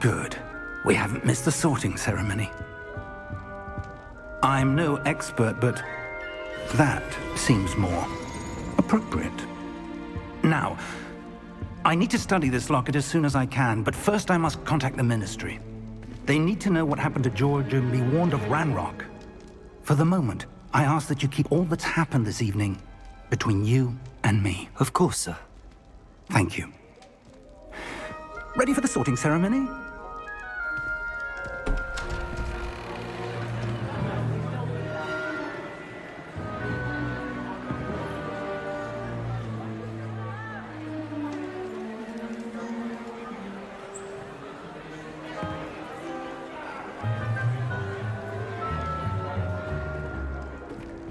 Good. We haven't missed the sorting ceremony. I'm no expert, but that seems more appropriate. Now, I need to study this locket as soon as I can, but first I must contact the Ministry. They need to know what happened to George and be warned of Ranrock. For the moment, I ask that you keep all that's happened this evening between you and me. Of course, sir. Thank you. Ready for the sorting ceremony?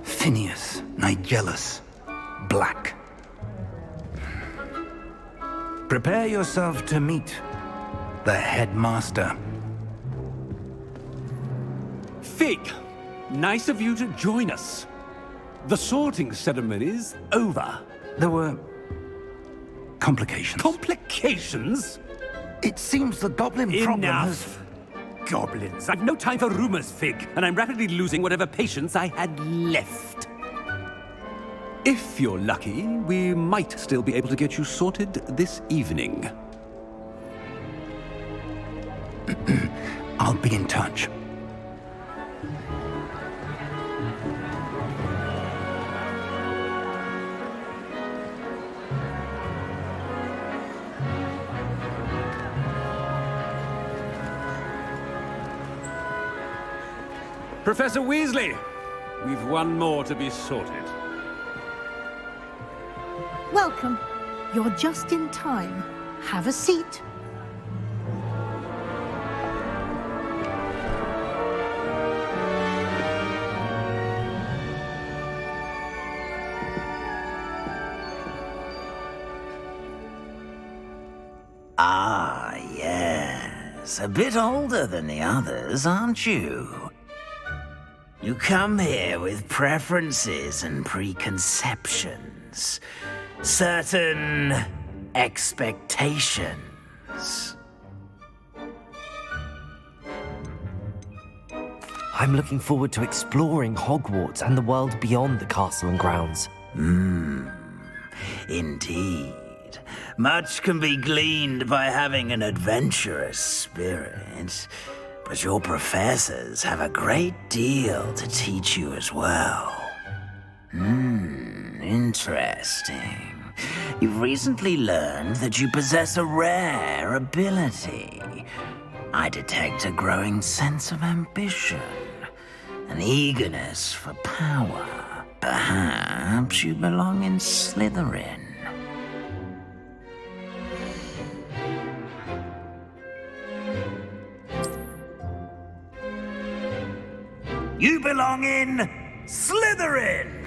Phineas, Nigellus, Black. Prepare yourself to meet the headmaster. Fig, nice of you to join us. The sorting ceremony's over. There were complications. Complications? It seems the goblin problem has... Enough! Goblins. I've no time for rumors, Fig, and I'm rapidly losing whatever patience I had left. If you're lucky, we might still be able to get you sorted this evening. I'll be in touch. Professor Weasley, we've one more to be sorted. Welcome. You're just in time. Have a seat. Ah, yes. A bit older than the others, aren't you? You come here with preferences and preconceptions. Certain expectations. I'm looking forward to exploring Hogwarts and the world beyond the castle and grounds. Indeed. Much can be gleaned by having an adventurous spirit, but your professors have a great deal to teach you as well. Interesting. You've recently learned that you possess a rare ability. I detect a growing sense of ambition, an eagerness for power. Perhaps you belong in Slytherin. You belong in Slytherin!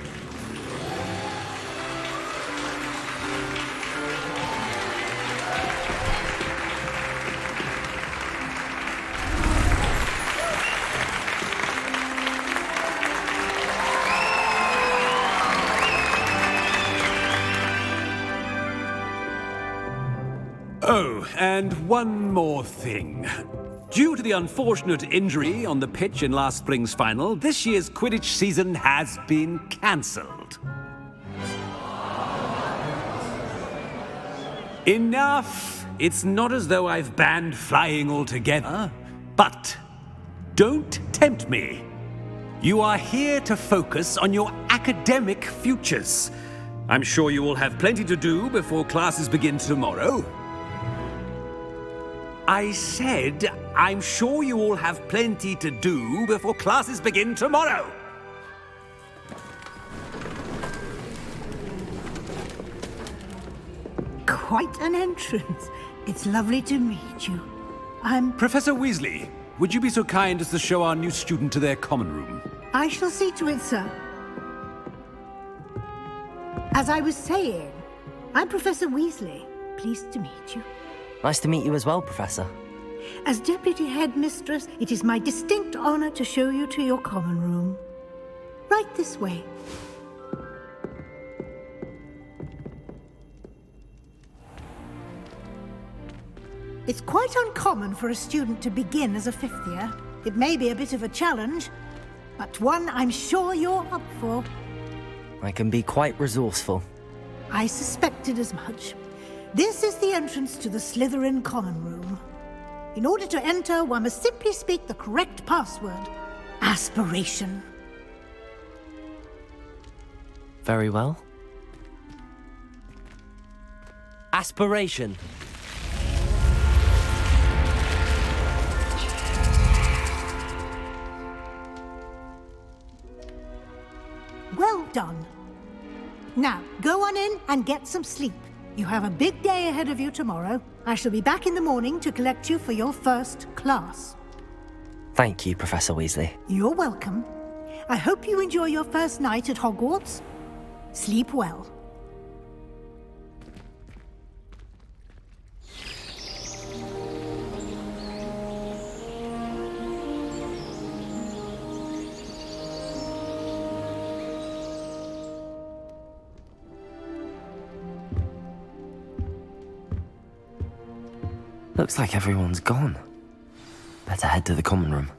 Oh, and one more thing. Due to the unfortunate injury on the pitch in last spring's final, this year's Quidditch season has been cancelled. Enough! It's not as though I've banned flying altogether, but don't tempt me. You are here to focus on your academic futures. I'm sure you will have plenty to do before classes begin tomorrow. I said, I'm sure you all have plenty to do before classes begin tomorrow. Quite an entrance. It's lovely to meet you. Professor Weasley, would you be so kind as to show our new student to their common room? I shall see to it, sir. As I was saying, I'm Professor Weasley. Pleased to meet you. Nice to meet you as well, Professor. As Deputy Headmistress, it is my distinct honor to show you to your common room. Right this way. It's quite uncommon for a student to begin as a fifth year. It may be a bit of a challenge, but one I'm sure you're up for. I can be quite resourceful. I suspected as much. This is the entrance to the Slytherin Common Room. In order to enter, one must simply speak the correct password. Aspiration. Very well. Aspiration. Well done. Now, go on in and get some sleep. You have a big day ahead of you tomorrow. I shall be back in the morning to collect you for your first class. Thank you, Professor Weasley. You're welcome. I hope you enjoy your first night at Hogwarts. Sleep well. Looks like everyone's gone. Better head to the common room.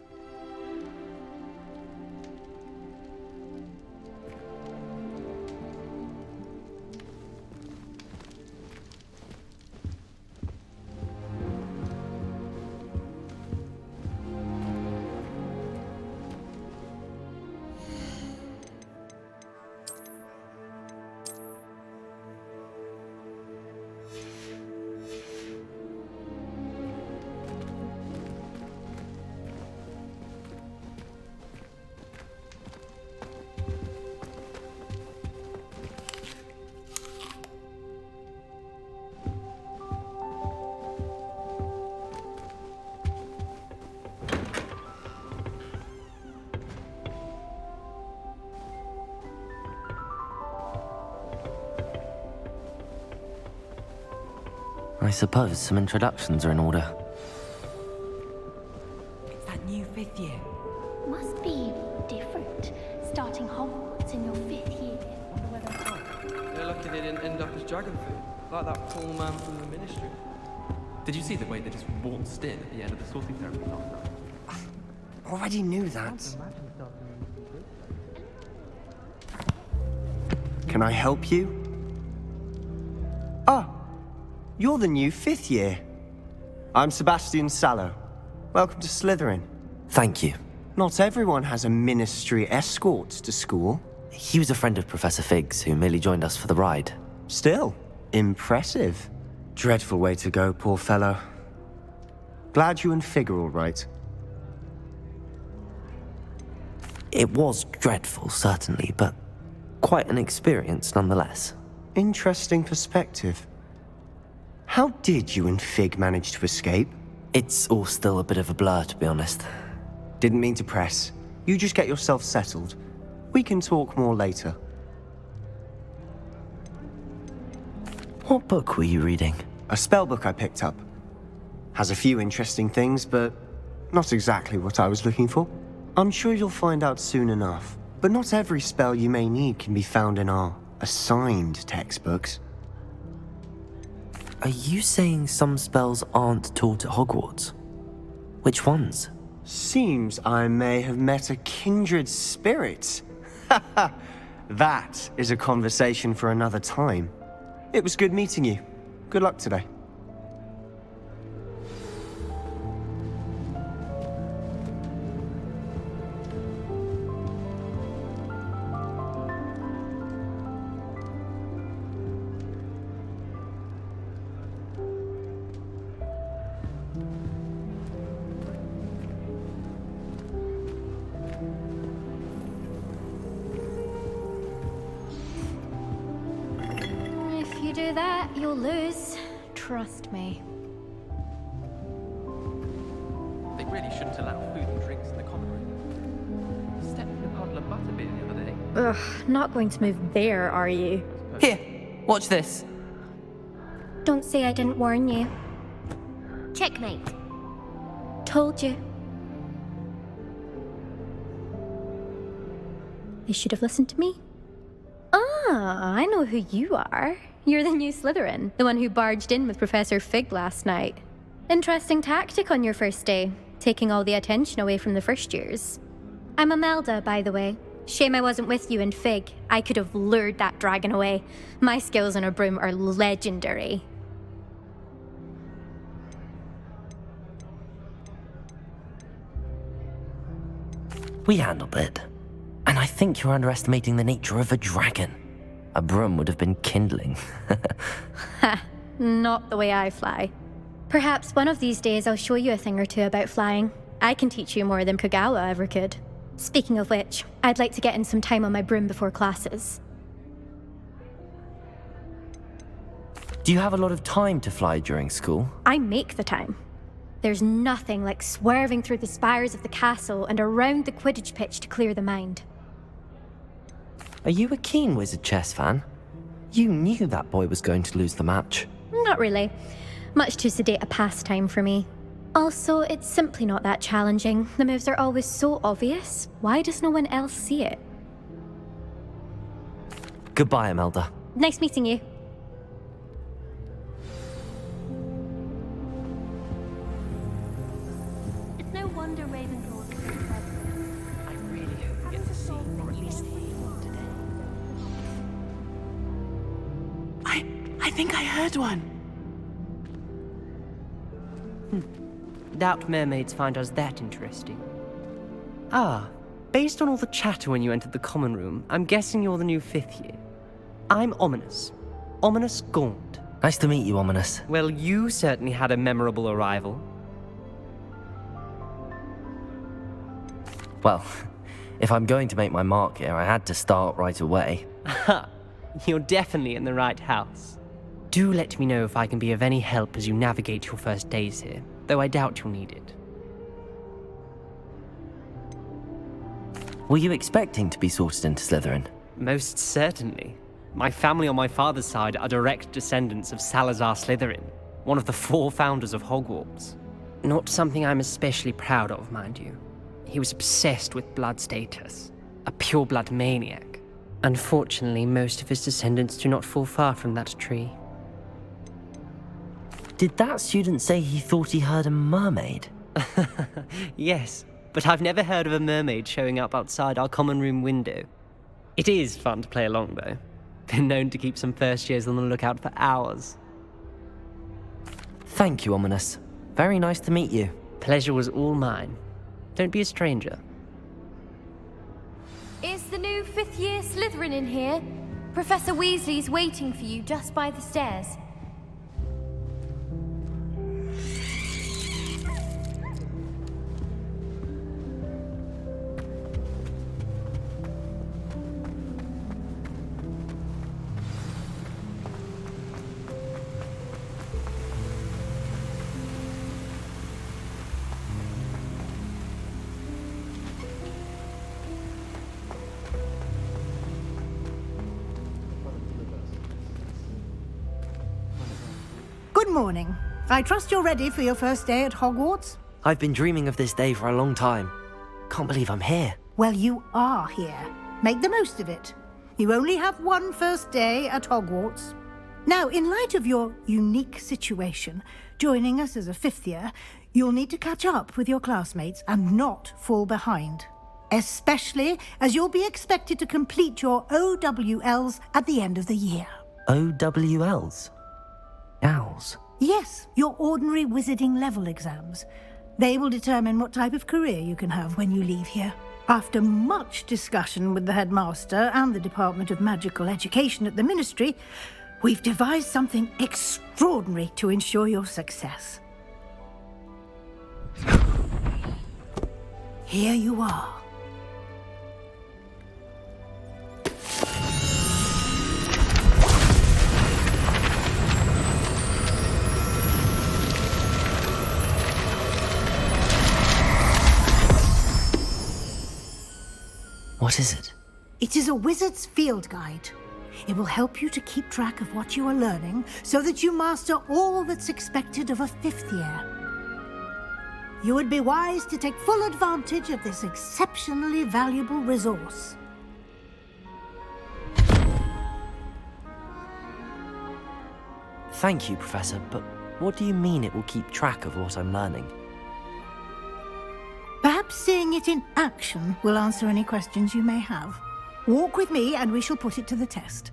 I suppose some introductions are in order. It's that new fifth year. Must be different, starting Hogwarts in your fifth year. They're lucky they didn't end up as dragon food, like that poor man from the Ministry. Did you see the way they just waltzed in at the end of the sorting ceremony last night? Already knew that. Can I help you? Ah, you're the new fifth year. I'm Sebastian Sallow. Welcome to Slytherin. Thank you. Not everyone has a ministry escort to school. He was a friend of Professor Fig's who merely joined us for the ride. Still, impressive. Dreadful way to go, poor fellow. Glad you and Fig are all right. It was dreadful, certainly, but quite an experience nonetheless. Interesting perspective. How did you and Fig manage to escape? It's all still a bit of a blur, to be honest. Didn't mean to press. You just get yourself settled. We can talk more later. What book were you reading? A spellbook I picked up. Has a few interesting things, but not exactly what I was looking for. I'm sure you'll find out soon enough. But not every spell you may need can be found in our assigned textbooks. Are you saying some spells aren't taught at Hogwarts? Which ones? Seems I may have met a kindred spirit. That is a conversation for another time. It was good meeting you. Good luck today. If you do that, you'll lose. Trust me. They really shouldn't allow food and drinks in the common room. Stepped in a puddle of butterbeer the other day. Ugh, not going to move there, are you? Here, watch this. Don't say I didn't warn you. Checkmate. Told you. You should have listened to me. Ah, I know who you are. You're the new Slytherin, the one who barged in with Professor Fig last night. Interesting tactic on your first day, taking all the attention away from the first years. I'm Imelda, by the way. Shame I wasn't with you in Fig. I could have lured that dragon away. My skills on a broom are legendary. We handled it. And I think you're underestimating the nature of a dragon. A broom would have been kindling. Ha, not the way I fly. Perhaps one of these days I'll show you a thing or two about flying. I can teach you more than Kogawa ever could. Speaking of which, I'd like to get in some time on my broom before classes. Do you have a lot of time to fly during school? I make the time. There's nothing like swerving through the spires of the castle and around the Quidditch pitch to clear the mind. Are you a keen Wizard chess fan? You knew that boy was going to lose the match. Not really. Much too sedate a pastime for me. Also, it's simply not that challenging. The moves are always so obvious. Why does no one else see it? Goodbye, Imelda. Nice meeting you. It's no wonder Ravenclaw is so clever. I really hope we get to see, or at least hear one today. I think I heard one. Doubt mermaids find us that interesting. Ah, based on all the chatter when you entered the common room, I'm guessing you're the new 5th year. I'm Ominous. Ominous Gaunt. Nice to meet you, Ominous. Well, you certainly had a memorable arrival. Well, if I'm going to make my mark here, I had to start right away. Ha! You're definitely in the right house. Do let me know if I can be of any help as you navigate your first days here, though I doubt you'll need it. Were you expecting to be sorted into Slytherin? Most certainly. My family on my father's side are direct descendants of Salazar Slytherin, one of the 4 founders of Hogwarts. Not something I'm especially proud of, mind you. He was obsessed with blood status, a pure-blood maniac. Unfortunately, most of his descendants do not fall far from that tree. Did that student say he thought he heard a mermaid? Yes, but I've never heard of a mermaid showing up outside our common room window. It is fun to play along, though. Been known to keep some first years on the lookout for hours. Thank you, Ominous. Very nice to meet you. Pleasure was all mine. Don't be a stranger. Is the new 5th year Slytherin in here? Professor Weasley's waiting for you just by the stairs. Good morning. I trust you're ready for your first day at Hogwarts? I've been dreaming of this day for a long time. Can't believe I'm here. Well, you are here. Make the most of it. You only have one first day at Hogwarts. Now, in light of your unique situation, joining us as a 5th year, you'll need to catch up with your classmates and not fall behind. Especially as you'll be expected to complete your OWLs at the end of the year. OWLs? Owls? Yes, your ordinary wizarding level exams. They will determine what type of career you can have when you leave here. After much discussion with the headmaster and the Department of Magical Education at the Ministry, we've devised something extraordinary to ensure your success. Here you are. What is it? It is a wizard's field guide. It will help you to keep track of what you are learning so that you master all that's expected of a 5th year. You would be wise to take full advantage of this exceptionally valuable resource. Thank you, Professor, but What do you mean it will keep track of what I'm learning? Perhaps seeing it in action will answer any questions you may have. Walk with me and we shall put it to the test.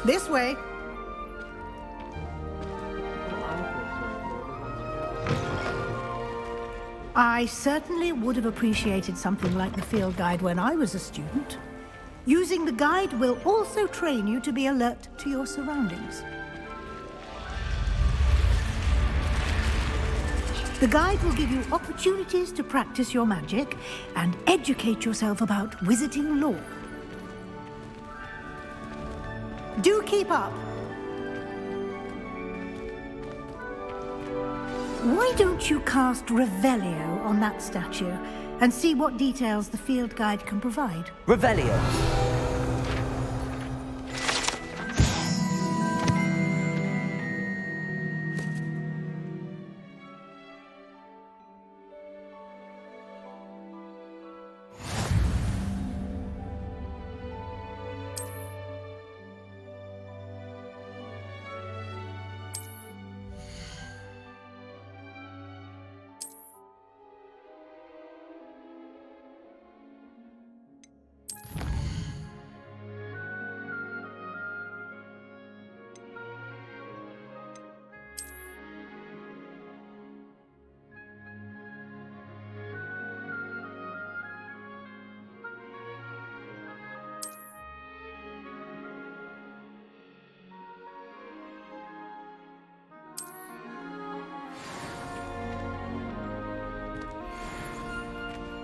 This way. I certainly would have appreciated something like the field guide when I was a student. Using the guide will also train you to be alert to your surroundings. The guide will give you opportunities to practice your magic and educate yourself about wizarding lore. Do keep up! Why don't you cast Revelio on that statue and see what details the field guide can provide? Revelio!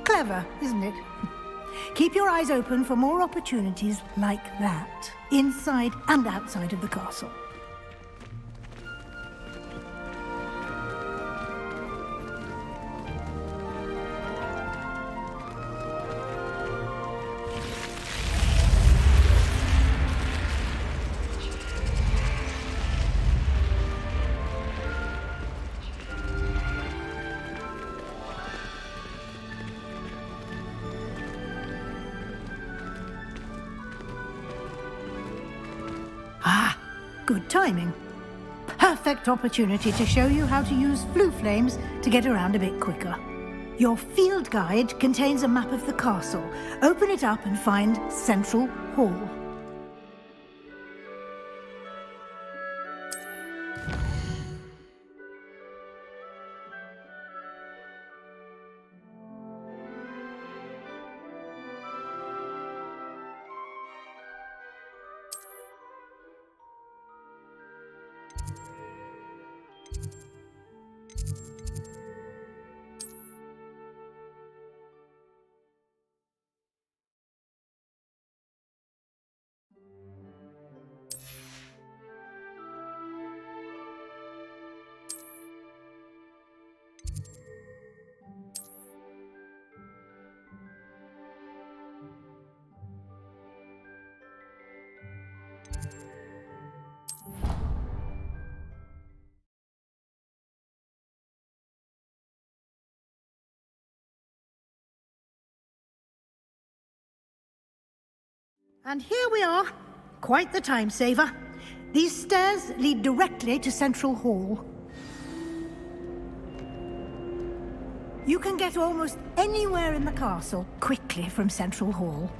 Clever, isn't it? Keep your eyes open for more opportunities like that, inside and outside of the castle. Good timing. Perfect opportunity to show you how to use flue flames to get around a bit quicker. Your field guide contains a map of the castle. Open it up and find Central Hall. And here we are. Quite the time saver. These stairs lead directly to Central Hall. You can get almost anywhere in the castle quickly from Central Hall.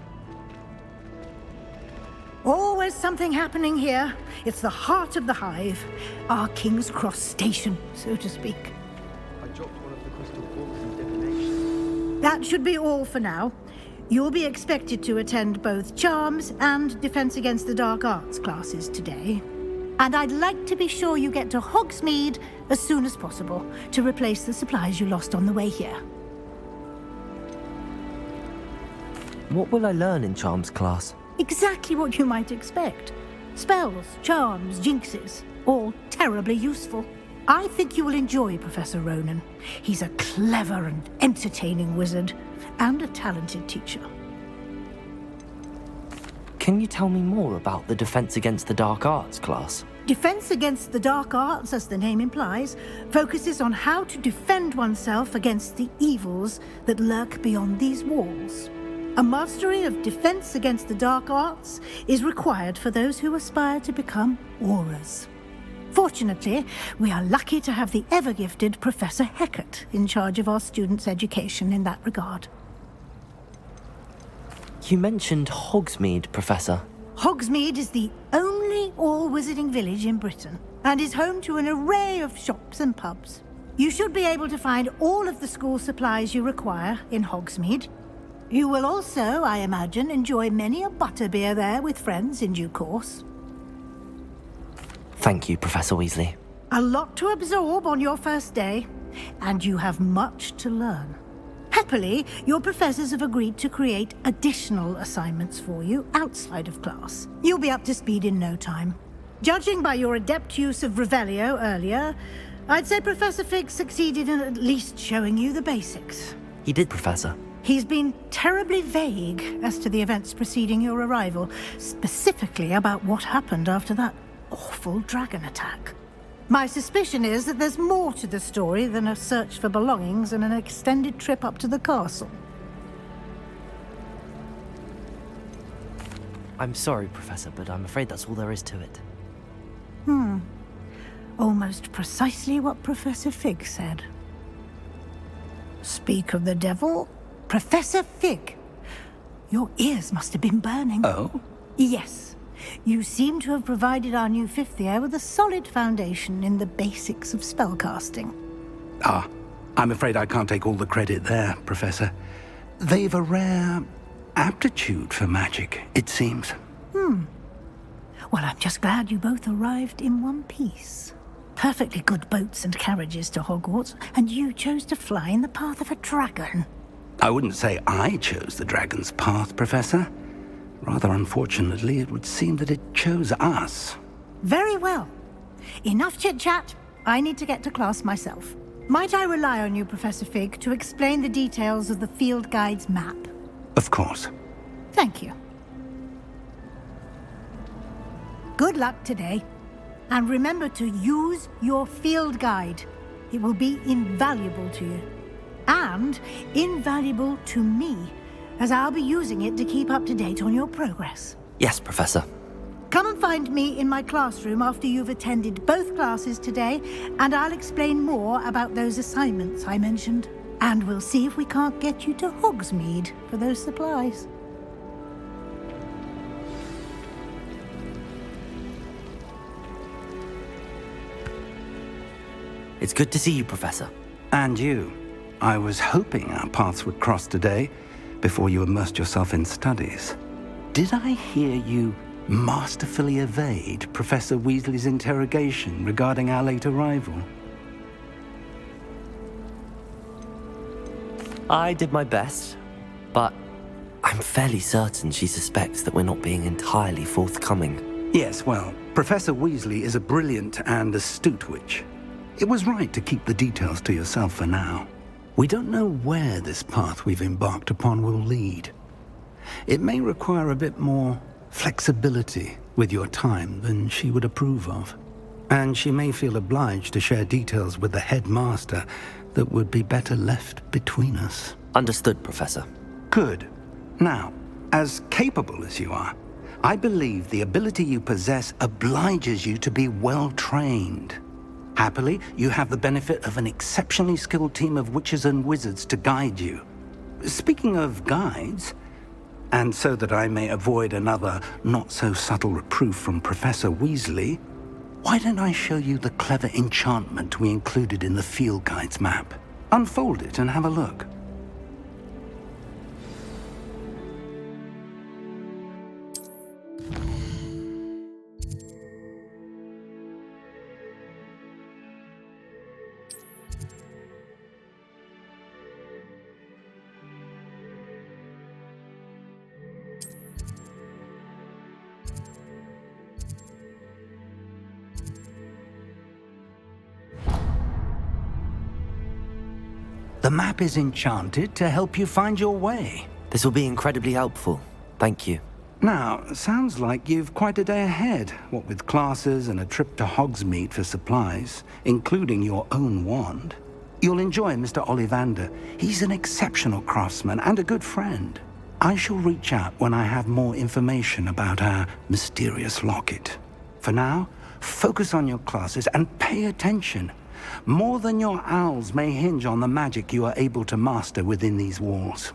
Always something happening here. It's the heart of the hive. Our King's Cross station, so to speak. I dropped one of the crystal balls in divination. That should be all for now. You'll be expected to attend both Charms and Defense Against the Dark Arts classes today. And I'd like to be sure you get to Hogsmeade as soon as possible to replace the supplies you lost on the way here. What will I learn in Charms class? Exactly what you might expect. Spells, charms, jinxes, all terribly useful. I think you will enjoy Professor Ronan. He's a clever and entertaining wizard, and a talented teacher. Can you tell me more about the Defense Against the Dark Arts class? Defense Against the Dark Arts, as the name implies, focuses on how to defend oneself against the evils that lurk beyond these walls. A mastery of Defense Against the Dark Arts is required for those who aspire to become Aurors. Fortunately, we are lucky to have the ever-gifted Professor Heckert in charge of our students' education in that regard. You mentioned Hogsmeade, Professor. Hogsmeade is the only all-wizarding village in Britain and is home to an array of shops and pubs. You should be able to find all of the school supplies you require in Hogsmeade. You will also, I imagine, enjoy many a butterbeer there with friends in due course. Thank you, Professor Weasley. A lot to absorb on your first day, and you have much to learn. Happily, your professors have agreed to create additional assignments for you outside of class. You'll be up to speed in no time. Judging by your adept use of Revelio earlier, I'd say Professor Fig succeeded in at least showing you the basics. He did, Professor. He's been terribly vague as to the events preceding your arrival, specifically about what happened after that awful dragon attack. My suspicion is that there's more to the story than a search for belongings and an extended trip up to the castle. I'm sorry, Professor, but I'm afraid that's all there is to it. Almost precisely what Professor Fig said. Speak of the devil, Professor Fig. Your ears must have been burning. Oh? Yes. You seem to have provided our new fifth year with a solid foundation in the basics of spellcasting. Ah, I'm afraid I can't take all the credit there, Professor. They've a rare aptitude for magic, it seems. Well, I'm just glad you both arrived in one piece. Perfectly good boats and carriages to Hogwarts, and you chose to fly in the path of a dragon. I wouldn't say I chose the dragon's path, Professor. Rather unfortunately, it would seem that it chose us. Very well. Enough chit-chat. I need to get to class myself. Might I rely on you, Professor Fig, to explain the details of the field guide's map? Of course. Thank you. Good luck today. And remember to use your field guide. It will be invaluable to you. And invaluable to me, as I'll be using it to keep up to date on your progress. Yes, Professor. Come and find me in my classroom after you've attended both classes today, and I'll explain more about those assignments I mentioned. And we'll see if we can't get you to Hogsmeade for those supplies. It's good to see you, Professor. And you. I was hoping our paths would cross today, before you immersed yourself in studies. Did I hear you masterfully evade Professor Weasley's interrogation regarding our late arrival? I did my best, but I'm fairly certain she suspects that we're not being entirely forthcoming. Yes, well, Professor Weasley is a brilliant and astute witch. It was right to keep the details to yourself for now. We don't know where this path we've embarked upon will lead. It may require a bit more flexibility with your time than she would approve of. And she may feel obliged to share details with the headmaster that would be better left between us. Understood, Professor. Good. Now, as capable as you are, I believe the ability you possess obliges you to be well trained. Happily, you have the benefit of an exceptionally skilled team of witches and wizards to guide you. Speaking of guides, and so that I may avoid another not-so-subtle reproof from Professor Weasley, why don't I show you the clever enchantment we included in the field guide's map? Unfold it and have a look. The map is enchanted to help you find your way. This will be incredibly helpful. Thank you. Now, sounds like you've quite a day ahead, what with classes and a trip to Hogsmeade for supplies, including your own wand. You'll enjoy Mr. Ollivander. He's an exceptional craftsman and a good friend. I shall reach out when I have more information about our mysterious locket. For now, Focus on your classes and pay attention. More than your owls may hinge on the magic you are able to master within these walls.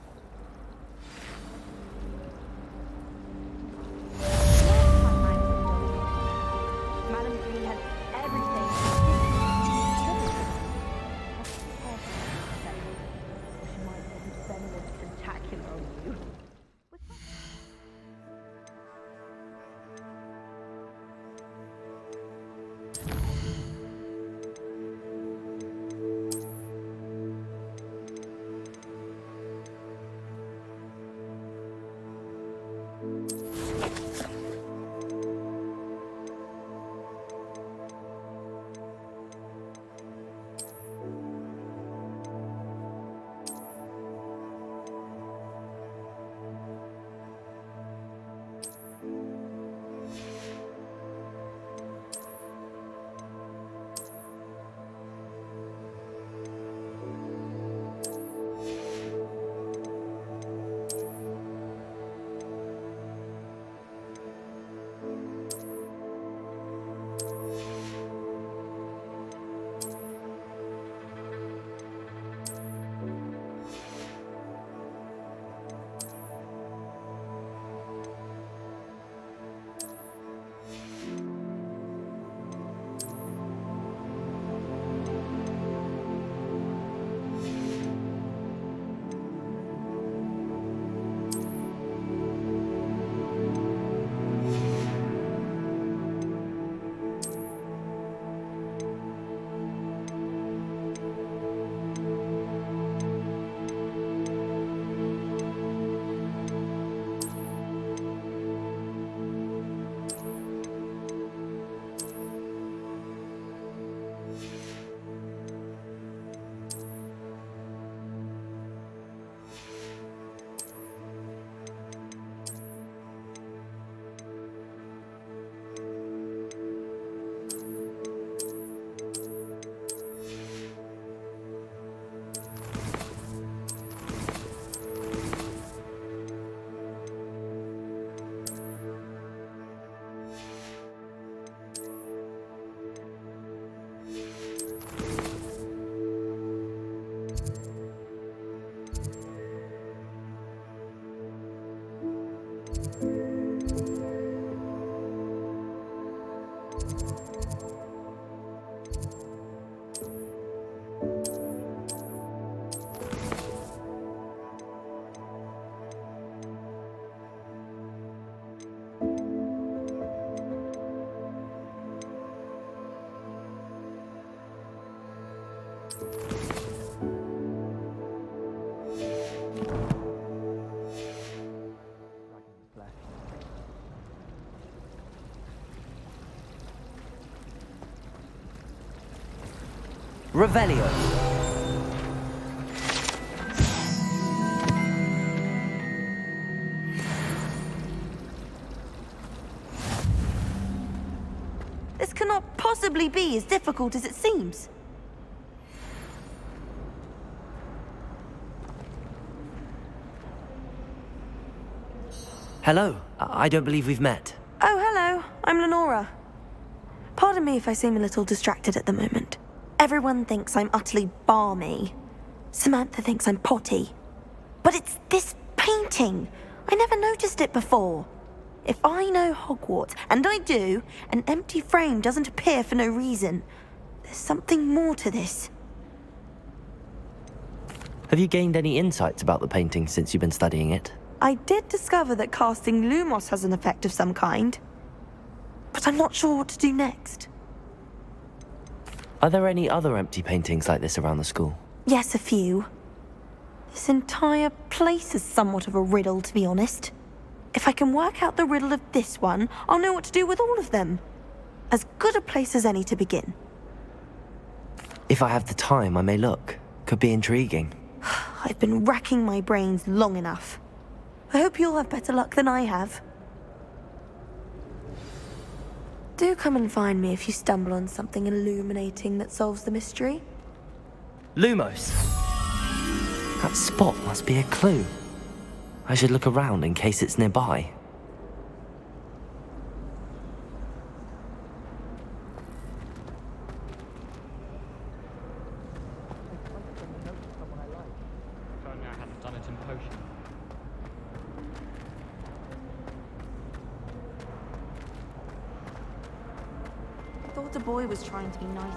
Revelio. This cannot possibly be as difficult as it seems. Hello. I don't believe we've met. Oh, hello. I'm Lenora. Pardon me if I seem a little distracted at the moment. Everyone thinks I'm utterly balmy. Samantha thinks I'm potty. But it's this painting. I never noticed it before. If I know Hogwarts, and I do, an empty frame doesn't appear for no reason. There's something more to this. Have you gained any insights about the painting since you've been studying it? I did discover that casting Lumos has an effect of some kind. But I'm not sure what to do next. Are there any other empty paintings like this around the school? Yes, a few. This entire place is somewhat of a riddle, to be honest. If I can work out the riddle of this one, I'll know what to do with all of them. As good a place as any to begin. If I have the time, I may look. Could be intriguing. I've been racking my brains long enough. I hope you'll have better luck than I have. Do come and find me if you stumble on something illuminating that solves the mystery. Lumos. That spot must be a clue. I should look around in case it's nearby. thought the boy was trying to be nice.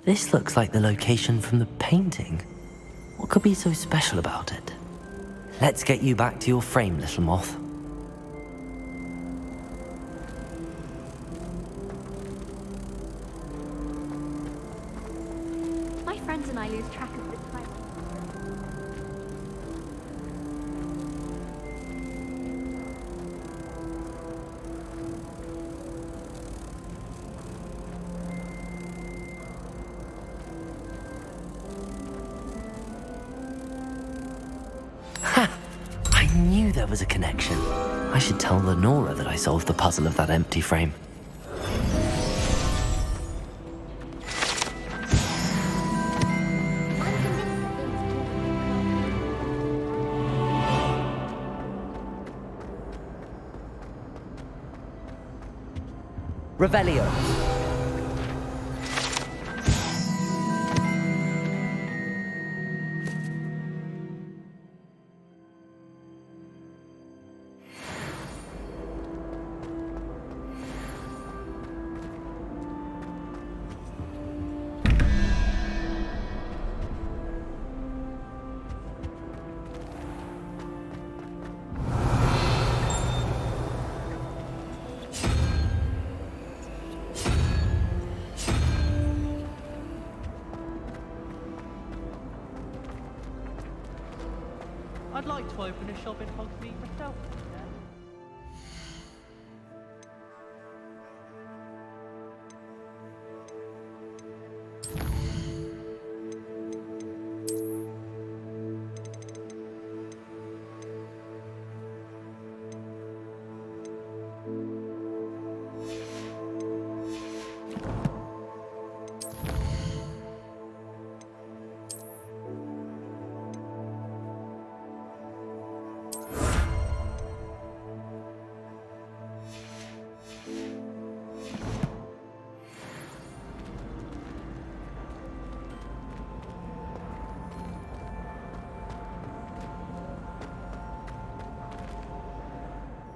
This looks like the location from the painting. What could be so special about it? Let's get you back to your frame, little moth. My friends and I lose track of the time. I knew there was a connection. I should tell Lenora that I solved the puzzle of that empty frame. Revelio. I'd like to open a shop in Hogsmeade myself.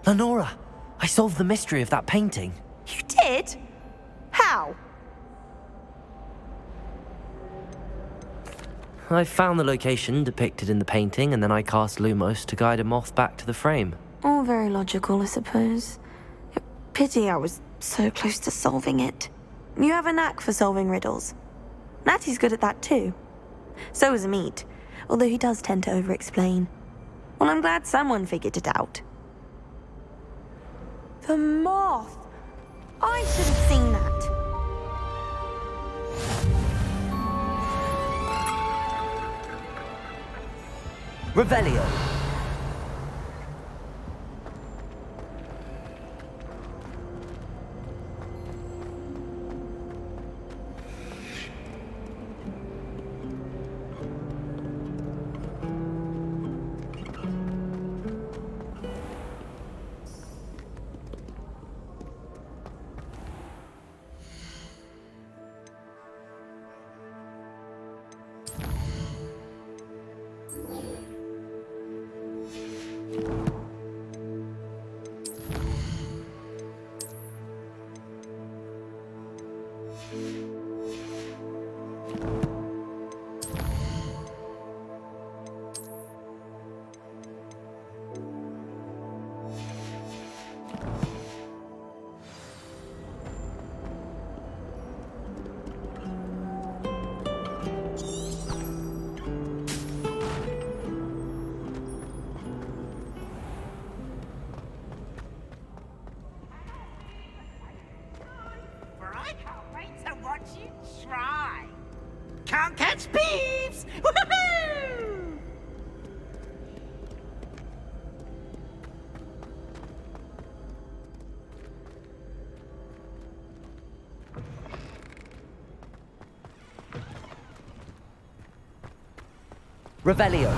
Lenora, I solved the mystery of that painting. You did? How? I found the location depicted in the painting, and then I cast Lumos to guide a moth back to the frame. All very logical, I suppose. Pity I was so close to solving it. You have a knack for solving riddles. Natty's good at that too. So is Amit, although he does tend to over-explain. Well, I'm glad someone figured it out. The moth! I should have seen that. Revelio. I can't wait to watch you try. Can't catch beeps! Woohoo! Revelio.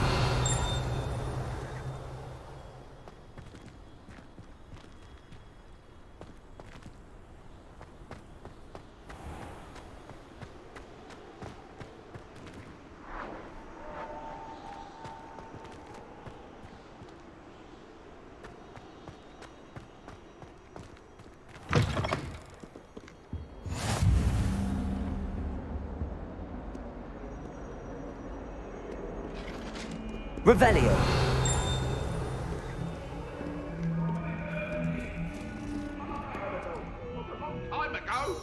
Revelio. Time to go.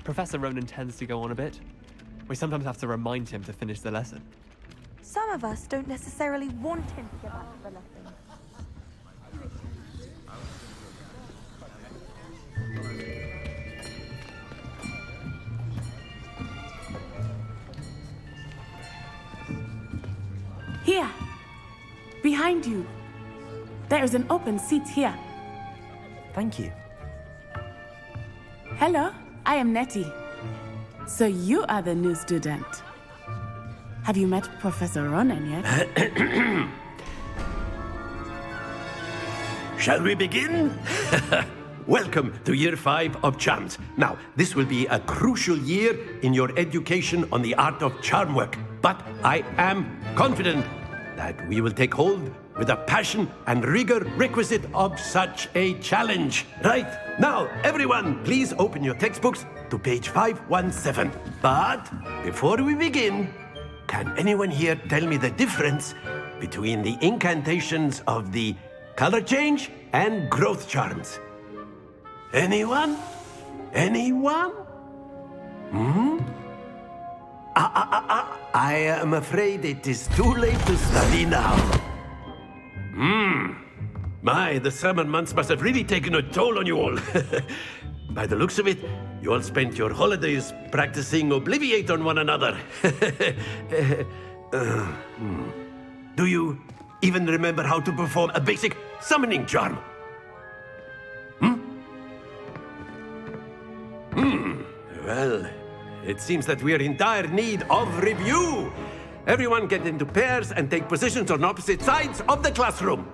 Professor Ronan tends to go on a bit. We sometimes have to remind him to finish the lesson. Some of us don't necessarily want him to get back to the lesson. Here! Behind you! There is an open seat here. Thank you. Hello, I am Nettie. So you are the new student. Have you met Professor Ronan yet? Shall we begin? Welcome to Year 5 of Charms. Now, this will be a crucial year in your education on the art of charm work. But I am confident that we will take hold with the passion and rigor requisite of such a challenge. Right, now, everyone, please open your textbooks to page 517. But before we begin, can anyone here tell me the difference between the incantations of the color change and growth charms? Anyone? Anyone? I am afraid it is too late to study now. My, the summer months must have really taken a toll on you all. By the looks of it, you all spent your holidays practicing Obliviate on one another. Do you even remember how to perform a basic summoning charm? Well, it seems that we are in dire need of review. Everyone get into pairs and take positions on opposite sides of the classroom.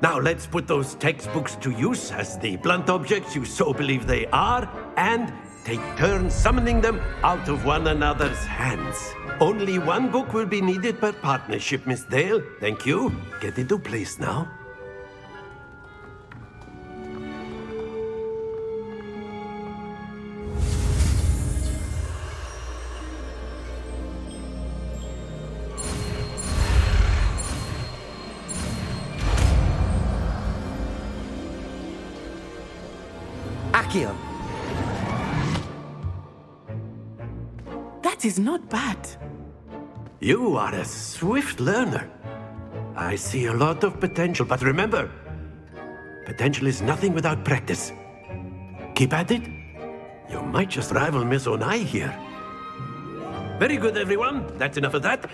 Now let's put those textbooks to use as the blunt objects you so believe they are, and take turns summoning them out of one another's hands. Only one book will be needed per partnership, Miss Dale. Thank you. Get into place now. Accio. That is not bad. You are a swift learner. I see a lot of potential, but remember, potential is nothing without practice. Keep at it. You might just rival Miss Onai here. Very good, everyone. That's enough of that.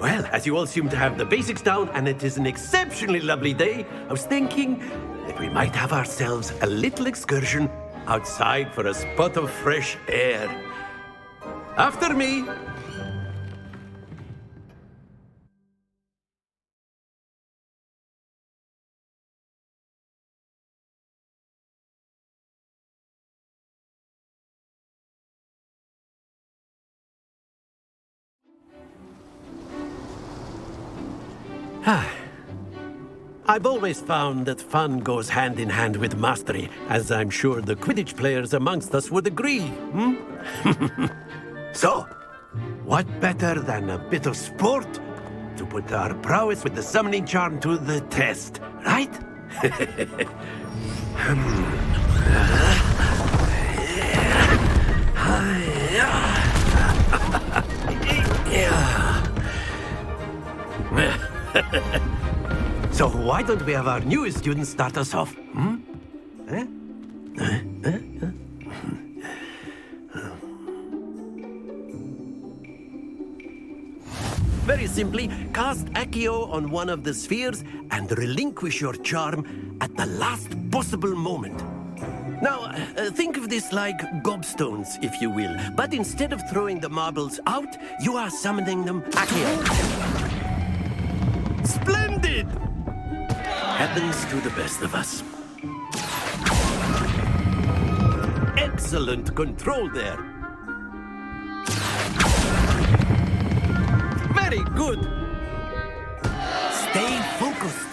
Well, as you all seem to have the basics down, and it is an exceptionally lovely day, I was thinking that we might have ourselves a little excursion outside for a spot of fresh air. After me. I've always found that fun goes hand in hand with mastery, as I'm sure the Quidditch players amongst us would agree. So, what better than a bit of sport to put our prowess with the summoning charm to the test, right? So why don't we have our newest student start us off? Very simply, cast Accio on one of the spheres and relinquish your charm at the last possible moment. Now, think of this like gobstones, if you will. But instead of throwing the marbles out, you are summoning them here. Splendid! Happens to the best of us. Excellent control there. Very good. Stay focused.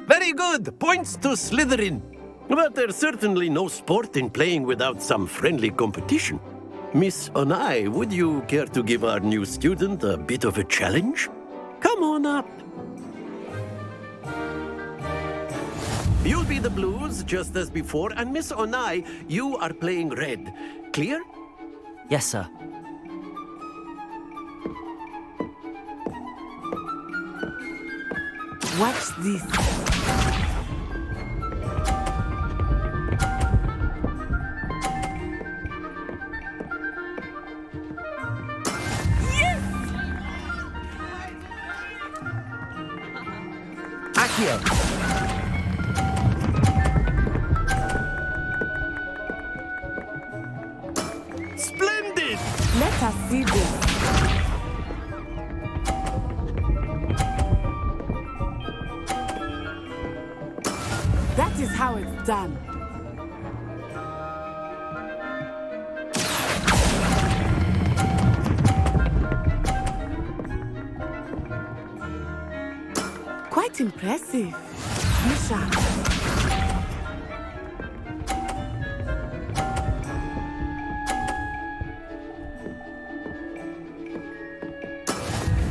Very good. Points to Slytherin. But there's certainly no sport in playing without some friendly competition. Miss Onai, would you care to give our new student a bit of a challenge? Come on up. You'll be the blues, just as before, and Miss Onai, you are playing red. Clear? Yes, sir. Watch this. Accio! Splendid! Let us see this. That is how it's done. Quite impressive. Misha.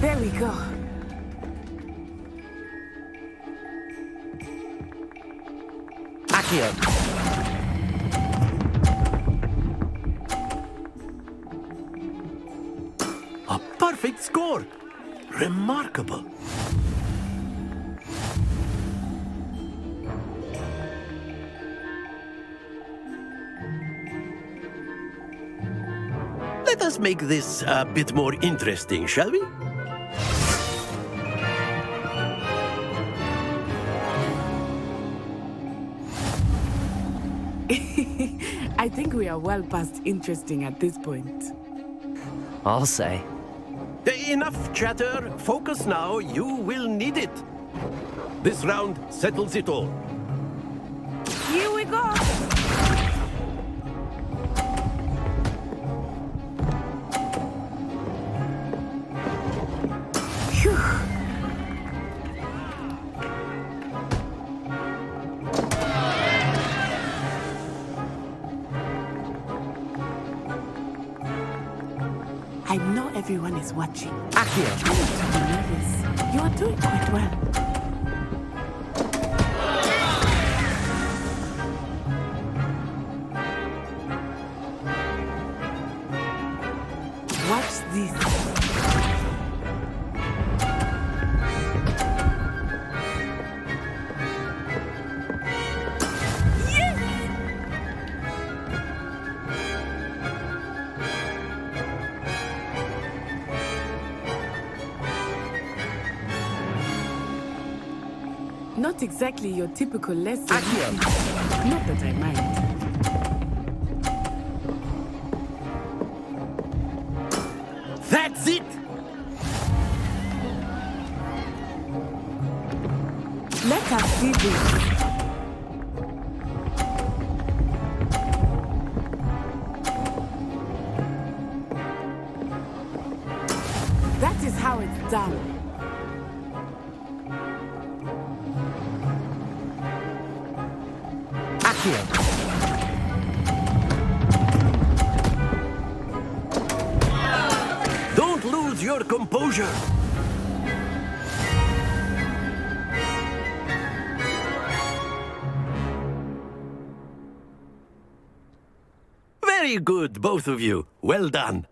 There we go. Accio! A perfect score. Remarkable. Let us make this a bit more interesting, shall we? I think we are well past interesting at this point. I'll say. Enough chatter. Focus now. You will need it. This round settles it all. Here we go. Phew. I know everyone is watching. Accio! Try not to be nervous. You are doing quite well. Watch this. Not exactly your typical lesson. Not that I mind. That's it! Let us see this. That is how it's done. Don't lose your composure. Very good, both of you. Well done.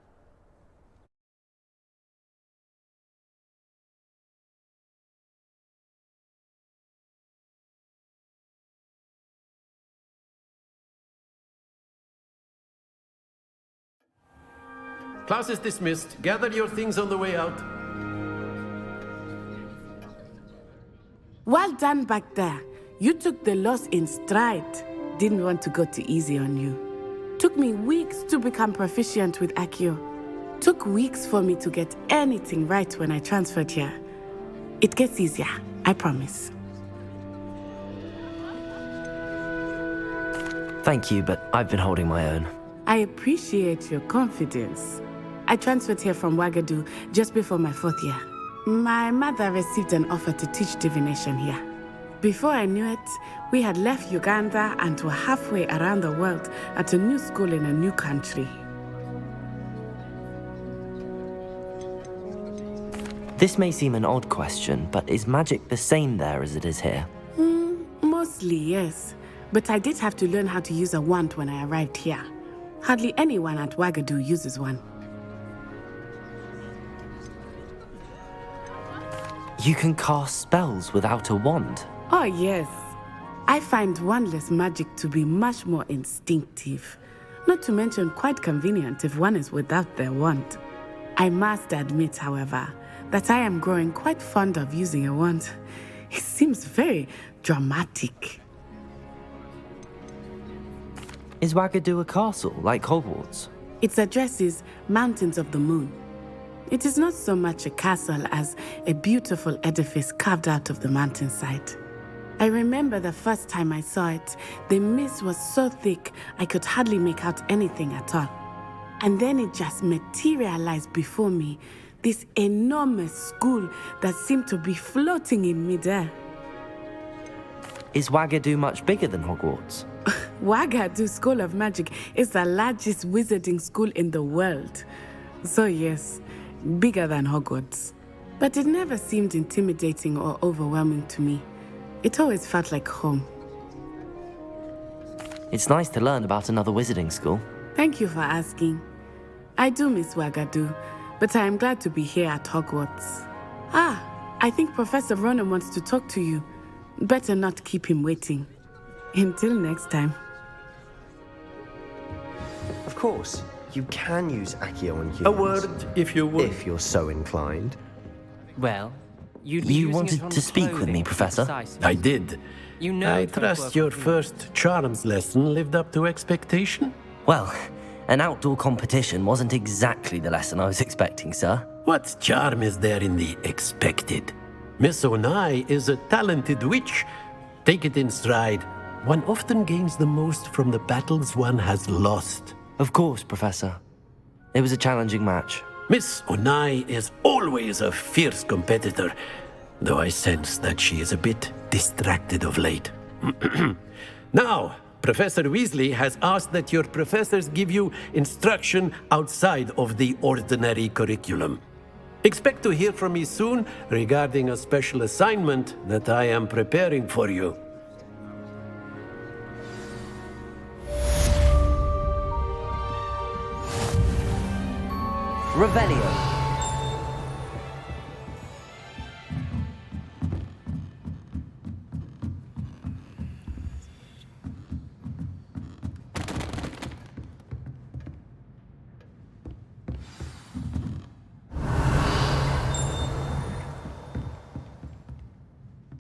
Class is dismissed. Gather your things on the way out. Well done back there. You took the loss in stride. Didn't want to go too easy on you. Took me weeks to become proficient with Accio. Took weeks for me to get anything right when I transferred here. It gets easier, I promise. Thank you, but I've been holding my own. I appreciate your confidence. I transferred here from Wagadu just before my 4th year. My mother received an offer to teach divination here. Before I knew it, we had left Uganda and were halfway around the world at a new school in a new country. This may seem an odd question, but is magic the same there as it is here? Mostly, yes. But I did have to learn how to use a wand when I arrived here. Hardly anyone at Wagadu uses one. You can cast spells without a wand? Oh, yes. I find wandless magic to be much more instinctive. Not to mention quite convenient if one is without their wand. I must admit, however, that I am growing quite fond of using a wand. It seems very dramatic. Is Wagadu a castle, like Hogwarts? Its address is Mountains of the Moon. It is not so much a castle as a beautiful edifice carved out of the mountainside. I remember the first time I saw it, the mist was so thick I could hardly make out anything at all. And then it just materialized before me, this enormous school that seemed to be floating in midair. Is Wagadu much bigger than Hogwarts? Wagadu School of Magic is the largest wizarding school in the world. So yes, bigger than Hogwarts. But it never seemed intimidating or overwhelming to me. It always felt like home. It's nice to learn about another wizarding school. Thank you for asking. I do miss Wagadu, but I am glad to be here at Hogwarts. I think Professor Ronan wants to talk to you. Better not keep him waiting. Until next time. Of course, you can use Accio on humans. A word, if you would. If you're so inclined. Well, you wanted to speak with me, Professor? I did. You know I trust your first charms lesson lived up to expectation? Well, an outdoor competition wasn't exactly the lesson I was expecting, sir. What charm is there in the expected? Miss Onai is a talented witch. Take it in stride. One often gains the most from the battles one has lost. Of course, Professor. It was a challenging match. Miss Onai is always a fierce competitor, though I sense that she is a bit distracted of late. Now, Professor Weasley has asked that your professors give you instruction outside of the ordinary curriculum. Expect to hear from me soon regarding a special assignment that I am preparing for you. Revelio.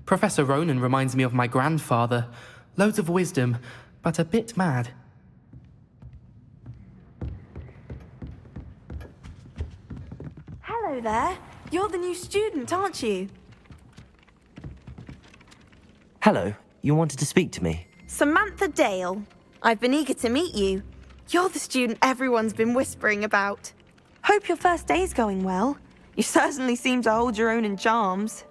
Professor Ronan reminds me of my grandfather. Loads of wisdom, but a bit mad. Hello there. You're the new student, aren't you? Hello. You wanted to speak to me? Samantha Dale. I've been eager to meet you. You're the student everyone's been whispering about. Hope your first day's going well. You certainly seem to hold your own in charms.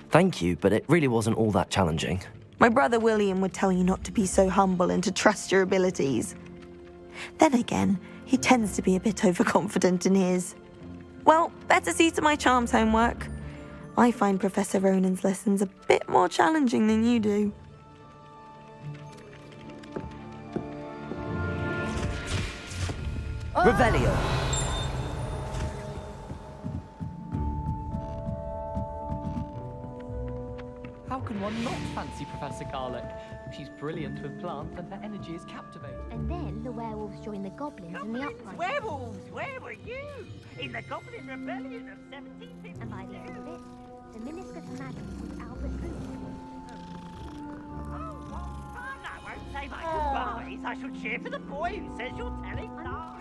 Thank you, but it really wasn't all that challenging. My brother William would tell you not to be so humble and to trust your abilities. Then again, he tends to be a bit overconfident in his. Well, better see to my charms homework. I find Professor Ronan's lessons a bit more challenging than you do. Revelio. How can one not fancy Professor Garlick? She's brilliant with plants and her energy is captivating. And then the werewolves joined the goblins in the uprising. Werewolves, where were you? In the Goblin Rebellion of 1752. And by the end of it, The Minister for Magic is Albert Oh, what fun! I won't say my goodbyes. I shall cheer for the boy who says you're telling lies.